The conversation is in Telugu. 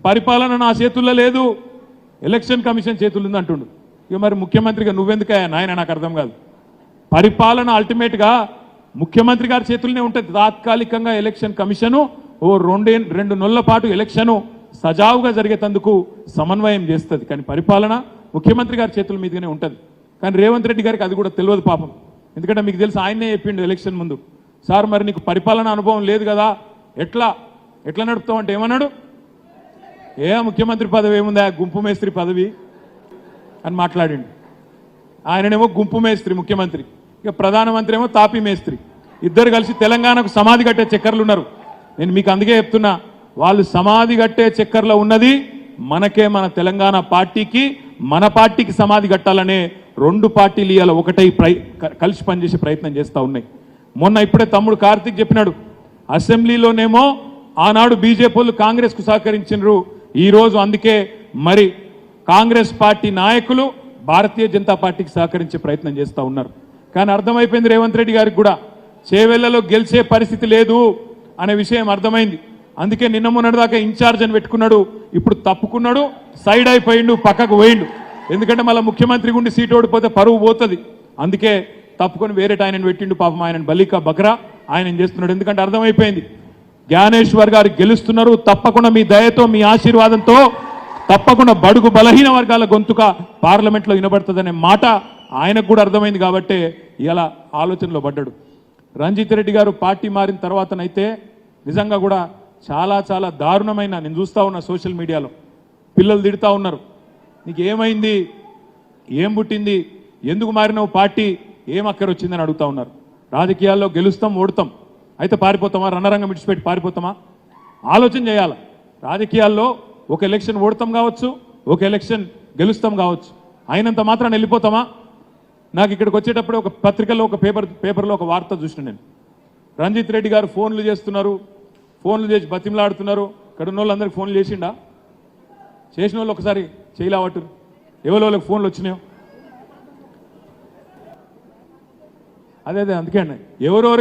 పరిపాలన నా చేతుల్లో లేదు, ఎలక్షన్ కమిషన్ చేతుల్లో ఉంది అంటుండు. ఇక మరి ముఖ్యమంత్రిగా నువ్వెందుకయ్యా నాయన, నాకు అర్థం కాదు. పరిపాలన అల్టిమేట్గా ముఖ్యమంత్రి గారి చేతుల్లోనే ఉంటుంది. తాత్కాలికంగా ఎలక్షన్ కమిషను ఓ రెండు నెలల పాటు ఎలక్షను సజావుగా జరిగేందుకు సమన్వయం చేస్తుంది. కానీ పరిపాలన ముఖ్యమంత్రి గారి చేతుల మీదనే ఉంటుంది. కానీ రేవంత్ రెడ్డి గారికి అది కూడా తెలియదు పాపం. ఎందుకంటే మీకు తెలుసు, ఆయనే చెప్పిండు ఎలక్షన్ ముందు, సార్ మరి నీకు పరిపాలన అనుభవం లేదు కదా, ఎట్లా నడుపుతావు అంటే ఏమన్నాడు, ముఖ్యమంత్రి పదవి ఏముందా, గుంపు మేస్త్రి పదవి అని మాట్లాడిండు. ఆయననేమో గుంపు మేస్త్రి ముఖ్యమంత్రి, ఇక ప్రధానమంత్రి ఏమో తాపీ మేస్త్రి. ఇద్దరు కలిసి తెలంగాణకు సమాధి కట్టే చక్కర్లు ఉన్నారు. నేను మీకు అందుకే చెప్తున్నా, వాళ్ళు సమాధి కట్టే చక్కర్లో ఉన్నది మనకే, మన తెలంగాణ పార్టీకి, మన పార్టీకి సమాధి కట్టాలనే రెండు పార్టీలు ఇవాళ ఒకటై కలిసి పనిచేసే ప్రయత్నం చేస్తూ ఉన్నాయి. మొన్న ఇప్పుడే తమ్ముడు కార్తీక్ చెప్పినాడు, అసెంబ్లీలోనేమో ఆనాడు బీజేపీలు కాంగ్రెస్కు సహకరించినారు, ఈరోజు అందుకే మరి కాంగ్రెస్ పార్టీ నాయకులు భారతీయ జనతా పార్టీకి సహకరించే ప్రయత్నం చేస్తూ ఉన్నారు. కానీ అర్థమైపోయింది రేవంత్ రెడ్డి గారికి కూడా, చేవెళ్లలో గెలిచే పరిస్థితి లేదు అనే విషయం అర్థమైంది. అందుకే నిన్న మొన్నటిదాకా ఇన్ఛార్జ్ అని పెట్టుకున్నాడు, ఇప్పుడు తప్పుకున్నాడు, సైడ్ అయిపోయిండు, పక్కకు పోయిండు. ఎందుకంటే మళ్ళీ ముఖ్యమంత్రి గుండి సీటు ఓడిపోతే పరువు పోతుంది. అందుకే తప్పుకొని వేరే ఆయనను పెట్టిండు. పాపం ఆయన బలికా బక్రా ఆయన చేస్తున్నాడు. ఎందుకంటే అర్థమైపోయింది, జ్ఞానేశ్వర్ గారు గెలుస్తున్నారు, తప్పకుండా మీ దయతో, మీ ఆశీర్వాదంతో తప్పకుండా బడుగు బలహీన వర్గాల గొంతుక పార్లమెంట్లో వినబడుతుందనే మాట ఆయనకు కూడా అర్థమైంది. కాబట్టే ఇలా ఆలోచనలో పడ్డాడు. రంజిత్ రెడ్డి గారు పార్టీ మారిన తర్వాతనైతే నిజంగా కూడా చాలా చాలా దారుణమైన, నేను చూస్తూ ఉన్నా సోషల్ మీడియాలో పిల్లలు తిడుతూ ఉన్నారు, నీకు ఏమైంది, ఏం పుట్టింది, ఎందుకు మారినావు పార్టీ, ఏం అక్కర వచ్చిందని అడుగుతూ ఉన్నారు. రాజకీయాల్లో గెలుస్తాం ఓడతాం, అయితే పారిపోతామా, రణరంగం విడిచిపెట్టి పారిపోతామా? ఆలోచన చేయాలి. రాజకీయాల్లో ఒక ఎలక్షన్ ఓడతాం కావచ్చు, ఒక ఎలక్షన్ గెలుస్తాం కావచ్చు, అయినంత మాత్రాన్ని వెళ్ళిపోతామా? నాకు ఇక్కడికి వచ్చేటప్పుడు ఒక పత్రికలో, ఒక పేపర్లో ఒక వార్త చూసిన నేను, రంజిత్ రెడ్డి గారు ఫోన్లు చేస్తున్నారు, ఫోన్లు చేసి బతిమలాడుతున్నారు. ఇక్కడ ఉన్న వాళ్ళందరికీ ఫోన్లు చేసిండా? చేసిన వాళ్ళు ఒకసారి చేయలేవట్టు, ఎవరో వాళ్ళకి ఫోన్లు వచ్చినాయో? అదే అందుకే అండి, ఎవరో